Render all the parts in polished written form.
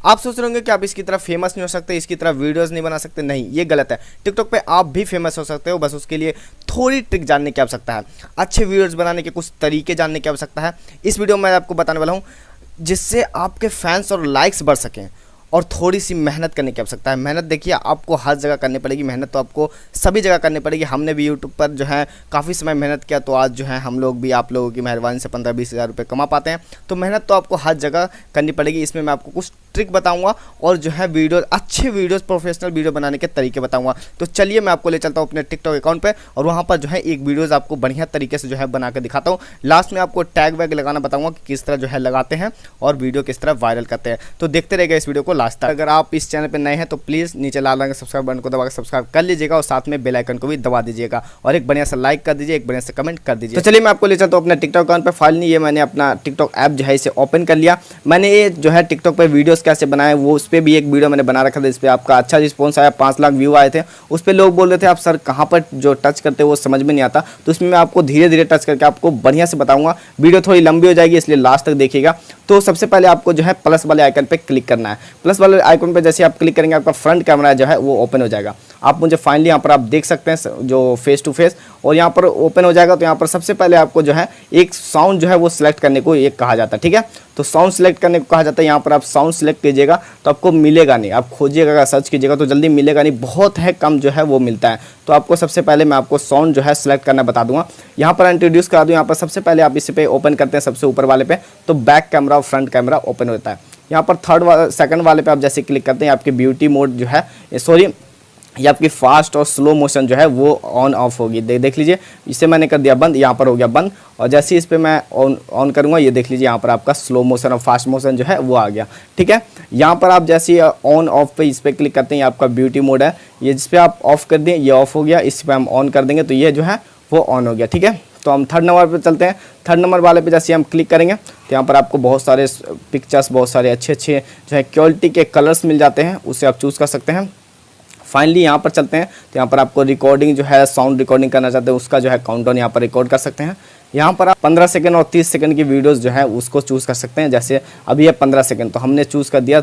आप सोच रहे होंगे कि आप इसकी तरह फेमस नहीं हो सकते, इसकी तरह वीडियोस नहीं बना सकते। नहीं, ये गलत है। टिकटॉक पे आप भी फेमस हो सकते हो, बस उसके लिए थोड़ी ट्रिक जानने की आवश्यकता है, अच्छे वीडियोस बनाने के कुछ तरीके जानने की आवश्यकता है। इस वीडियो में मैं आपको बताने वाला हूँ जिससे आपके फैंस और लाइक्स बढ़ सकें। और थोड़ी सी मेहनत करने की आवश्यकता है। मेहनत देखिए आपको हर जगह करनी पड़ेगी, मेहनत तो आपको सभी जगह करनी पड़ेगी। हमने भी यूट्यूब पर जो है काफ़ी समय मेहनत किया, तो आज जो है हम लोग भी आप लोगों की मेहरबानी से 15-20 हज़ार रुपये कमा पाते हैं। तो मेहनत तो आपको हर जगह करनी पड़ेगी। इसमें मैं आपको कुछ ट्रिक बताऊंगा और जो है वीडियो, अच्छे वीडियोस, प्रोफेशनल वीडियो बनाने के तरीके बताऊंगा। तो चलिए मैं आपको ले चलता हूँ अपने टिकटॉक अकाउंट पे और वहाँ पर जो है एक वीडियोस आपको बढ़िया तरीके से जो है बना के दिखाता हूँ। लास्ट में आपको टैग वैग लगाना बताऊंगा कि किस तरह जो है लगाते हैं और वीडियो किस तरह वायरल करते हैं। तो देखते रहेगा इस वीडियो को लास्ट तक। अगर आप इस चैनल पर नए हैं तो प्लीज़ नीचे लाल रंग के सब्सक्राइब बटन को दबा के सब्सक्राइब कर लीजिएगा और साथ में बेल आइकन को भी दबा दीजिएगा और एक बढ़िया सा लाइक कर दीजिए, एक बढ़िया सा कमेंट कर दीजिए। तो चलिए मैं आपको ले चलता हूँ अपने टिकटॉक अकाउंट पर। फाइनली ये मैंने अपना टिकटॉक ऐप जो है इसे ओपन कर लिया। मैंने ये जो है टिकटॉक पर वीडियोस कैसे बनाए वो उस पर भी एक वीडियो मैंने बना रखा था। इस पर आपका अच्छा रिस्पॉन्स आया, 5 लाख व्यू आए थे। उस पर लोग बोल रहे थे आप सर कहाँ पर जो टच करते हैं वो समझ में नहीं आता। तो इसमें मैं आपको धीरे धीरे टच करके आपको बढ़िया से बताऊंगा। वीडियो थोड़ी लंबी हो जाएगी इसलिए लास्ट तक देखिएगा। तो सबसे पहले आपको जो है प्लस वाले आइकन पे क्लिक करना है। प्लस वाले आइकन पे जैसे आप क्लिक करेंगे आपका फ्रंट कैमरा जो है वो ओपन हो जाएगा। आप मुझे फाइनली यहाँ पर आप देख सकते हैं जो फेस टू फेस, और यहाँ पर ओपन हो जाएगा। तो यहाँ पर सबसे पहले आपको जो है एक साउंड जो है वो सिलेक्ट करने को एक कहा जाता है, ठीक है। तो साउंड सिलेक्ट करने को कहा जाता है। यहाँ पर आप साउंड सिलेक्ट कीजिएगा तो आपको मिलेगा नहीं, आप खोजिएगा, सर्च कीजिएगा तो जल्दी मिलेगा नहीं, बहुत है कम जो है वो मिलता है। तो आपको सबसे पहले मैं आपको साउंड जो है सिलेक्ट करना बता दूंगा। यहाँ पर इंट्रोड्यूस करा दूँ। यहाँ पर सबसे पहले आप इसी पे ओपन करते हैं सबसे ऊपर वाले पे, तो बैक कैमरा और फ्रंट कैमरा ओपन होता है। यहाँ पर सेकंड वाले पे आप जैसे क्लिक करते हैं आपके ब्यूटी मोड जो है, सॉरी, ये आपकी फास्ट और स्लो मोशन जो है वो ऑन ऑफ होगी। देख लीजिए, इसे मैंने कर दिया बंद, यहाँ पर हो गया बंद। और जैसे इस पर मैं ऑन करूँगा ये देख लीजिए यहाँ पर आपका स्लो मोशन और फास्ट मोशन जो है वो आ गया, ठीक है। यहाँ पर आप जैसे ऑन ऑफ पे इस पर क्लिक करते हैं, ये आपका ब्यूटी मोड है, ये जिस पर आप ऑफ कर दें ये ऑफ हो गया, इस पर हम ऑन कर देंगे तो ये जो है वो ऑन हो गया, ठीक है। तो हम थर्ड नंबर पर चलते हैं। थर्ड नंबर वाले पे जैसे हम क्लिक करेंगे तो यहाँ पर आपको बहुत सारे पिक्चर्स, बहुत सारे अच्छे अच्छे जो है क्वालिटी के कलर्स मिल जाते हैं, उसे आप चूज़ कर सकते हैं। फाइनली यहाँ पर चलते हैं तो यहाँ पर आपको रिकॉर्डिंग जो है, साउंड रिकॉर्डिंग करना चाहते हैं उसका जो है काउंटडाउन यहाँ पर रिकॉर्ड कर सकते हैं। यहाँ पर आप 15 सेकंड और 30 सेकंड की वीडियोस जो है उसको चूज़ कर सकते हैं। जैसे अभी है 15 सेकंड तो हमने चूज़ कर दिया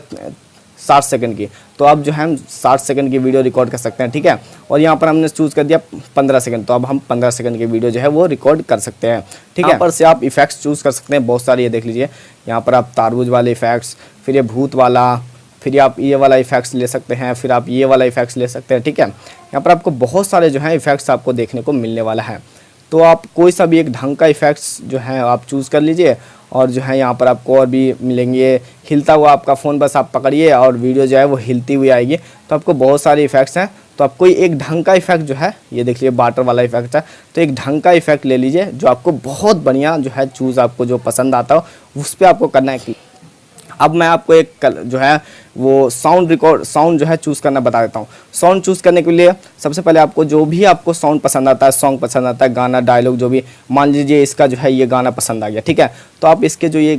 60 सेकंड की, तो अब जो है हम 60 सेकंड की वीडियो रिकॉर्ड कर सकते हैं, ठीक है। और यहाँ पर हमने चूज़ कर दिया 15 सेकंड, तो अब हम 15 सेकंड की वीडियो जो है वो रिकॉर्ड कर सकते हैं, ठीक है। यहाँ पर से आप इफेक्ट्स चूज़ कर सकते हैं बहुत सारे, ये देख लीजिए यहाँ पर आप तारबूज वाले इफेक्ट्स, फिर ये भूत वाला, फिर आप ये वाला इफेक्ट्स ले सकते हैं, फिर आप ये वाला इफेक्ट्स ले सकते हैं, ठीक है। यहाँ पर आपको बहुत सारे जो है इफेक्ट्स आपको देखने को मिलने वाला है। तो आप कोई सा भी एक ढंग का इफेक्ट्स जो है आप चूज़ कर लीजिए और जो है यहाँ पर आपको और भी मिलेंगे। हिलता हुआ आपका फ़ोन बस आप पकड़िए और वीडियो जो है वो हिलती हुई आएगी। तो आपको बहुत सारे इफेक्ट्स हैं, तो आप कोई एक ढंग का इफेक्ट जो है, ये देख लीजिए वाटर वाला इफेक्ट है, तो एक ढंग का इफेक्ट ले लीजिए जो आपको बहुत बढ़िया जो है चूज़, आपको जो पसंद आता हो उस पर आपको करना है। अब मैं आपको एक जो है वो साउंड जो है चूज़ करना बता देता हूँ। साउंड चूज़ करने के लिए सबसे पहले आपको जो भी आपको साउंड पसंद आता है, सॉन्ग पसंद आता है, गाना, डायलॉग, जो भी, मान लीजिए इसका जो है ये गाना पसंद आ गया, ठीक है। तो आप इसके जो ये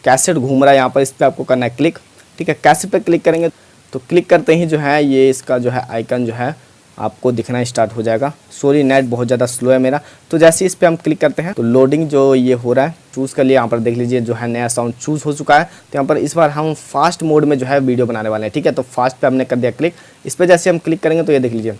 कैसेट घूम रहा है यहाँ पर, इस पर आपको करना है क्लिक, ठीक है। कैसेट पर क्लिक करेंगे तो क्लिक करते ही जो है ये इसका जो है आइकन जो है आपको दिखना स्टार्ट हो जाएगा। सॉरी नेट बहुत ज़्यादा स्लो है मेरा। तो जैसे इस पर हम क्लिक करते हैं तो लोडिंग जो ये हो रहा है, चूज़ कर लिया। यहाँ पर देख लीजिए जो है नया साउंड चूज़ हो चुका है। तो यहाँ पर इस बार हम फास्ट मोड में जो है वीडियो बनाने वाले हैं, ठीक है। तो फास्ट पे हमने कर दिया क्लिक। इस पर जैसे हम क्लिक करेंगे तो ये देख लीजिए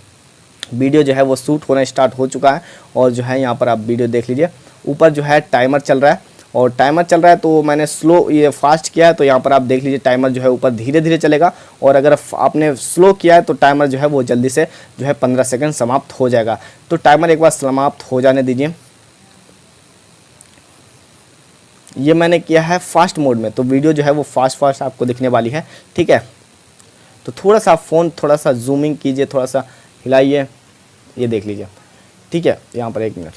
वीडियो जो है वो शूट होना स्टार्ट हो चुका है। और जो है यहाँ पर आप वीडियो देख लीजिए, ऊपर जो है टाइमर चल रहा है और टाइमर चल रहा है। तो मैंने स्लो ये फास्ट किया है तो यहाँ पर आप देख लीजिए टाइमर जो है ऊपर धीरे धीरे चलेगा, और अगर आपने स्लो किया है तो टाइमर जो है वो जल्दी से जो है 15 सेकंड समाप्त हो जाएगा। तो टाइमर एक बार समाप्त हो जाने दीजिए। ये मैंने किया है फास्ट मोड में, तो वीडियो जो है वो फास्ट आपको दिखने वाली है, ठीक है। तो थोड़ा सा फ़ोन थोड़ा सा जूमिंग कीजिए, थोड़ा सा हिलाइए, ये देख लीजिए, ठीक है। यहाँ पर 1 मिनट,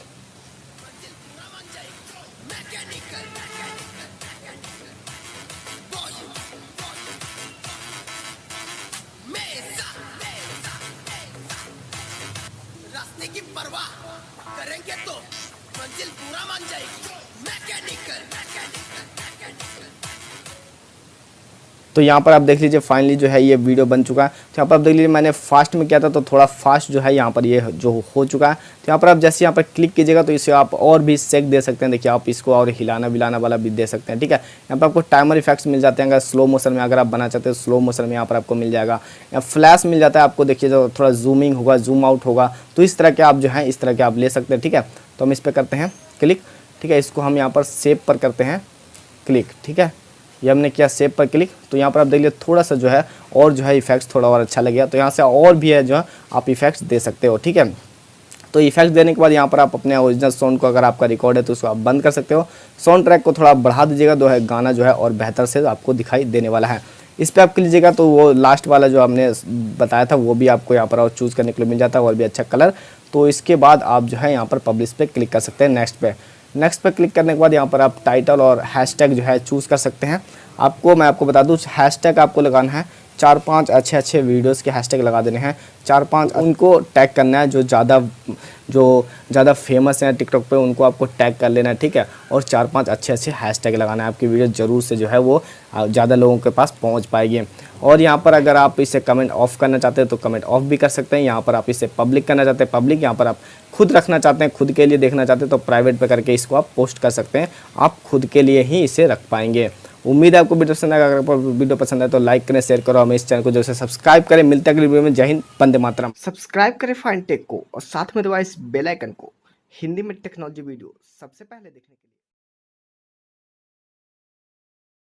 की परवाह करेंगे तो मंजिल पूरा मान जाएगी। मैकेनिकल। तो यहाँ पर आप देख लीजिए फाइनली जो है ये वीडियो बन चुका है। तो यहाँ पर आप देख लीजिए मैंने फास्ट में किया था तो थोड़ा फास्ट जो है यहाँ पर ये जो हो चुका है। तो यहाँ पर आप जैसे यहाँ पर क्लिक कीजिएगा तो इसे आप और भी सेक दे सकते हैं। देखिए आप इसको और हिलाना विलाना वाला भी दे सकते हैं, ठीक है। यहाँ पर आपको टाइमर इफेक्ट्स मिल जाते हैं, अगर स्लो मोशन में अगर आप बना चाहते हैं स्लो मोशन में यहाँ पर आपको मिल जाएगा। या फ्लैश मिल जाता है आपको, देखिए जो थोड़ा जूमिंग होगा जूम आउट होगा, तो इस तरह के आप जो है इस तरह के आप ले सकते हैं, ठीक है। तो हम इस पर करते हैं क्लिक, ठीक है। इसको हम यहाँ पर सेव पर करते हैं क्लिक, ठीक है। ये हमने किया सेव पर क्लिक। तो यहाँ पर आप देख लीजिए थोड़ा सा जो है और जो है इफेक्ट्स थोड़ा और अच्छा लगेगा। तो यहाँ से और भी है जो है आप इफेक्ट्स दे सकते हो, ठीक है। तो इफेक्ट देने के बाद यहाँ पर आप अपने ओरिजिनल साउंड को, अगर आपका रिकॉर्ड है तो उसको आप बंद कर सकते हो। साउंड ट्रैक को थोड़ा बढ़ा दीजिएगा, जो है गाना जो है और बेहतर से आपको दिखाई देने वाला है। इस पर आप लीजिएगा तो वो लास्ट वाला जो हमने बताया था वो भी आपको यहाँ पर और चूज़ करने के लिए मिल जाता है, और भी अच्छा कलर। तो इसके बाद आप जो है यहाँ पर पब्लिश पे क्लिक कर सकते हैं, नेक्स्ट पे क्लिक करने के बाद यहाँ पर आप टाइटल और हैशटैग जो है चूज़ कर सकते हैं। मैं आपको बता दूँ, हैशटैग आपको लगाना है 4-5 अच्छे वीडियोस के हैशटैग लगा देने हैं। 4-5 उनको टैग करना है जो ज़्यादा फेमस हैं टिकटॉक पे, उनको आपको टैग कर लेना है, ठीक है। और 4-5 अच्छे हैशटैग लगाना है, आपकी वीडियो ज़रूर से जो है वो ज़्यादा लोगों के पास पहुंच पाएगी। और यहाँ पर अगर आप इसे कमेंट ऑफ करना चाहते हैं तो कमेंट ऑफ भी कर सकते हैं। यहाँ पर आप इसे पब्लिक करना चाहते हैं पब्लिक, यहाँ पर आप खुद रखना चाहते हैं, खुद के लिए देखना चाहते हैं तो प्राइवेट पे करके इसको आप पोस्ट कर सकते हैं। आप खुद के लिए ही इसे रख पाएंगे। उम्मीद है आपको वीडियो पसंद आएगा। अगर आपको वीडियो पसंद आए तो लाइक करें, शेयर करो, हमें इस चैनल को जो है सब्सक्राइब करें। मिलते हैं अगली वीडियो में। जय हिंद, वंदे मातरम। सब्सक्राइब करें फाइन टेक को और साथ में दबाएं इस बेल आइकन को। हिंदी में टेक्नोलॉजी वीडियो सबसे पहले देखने के लिए।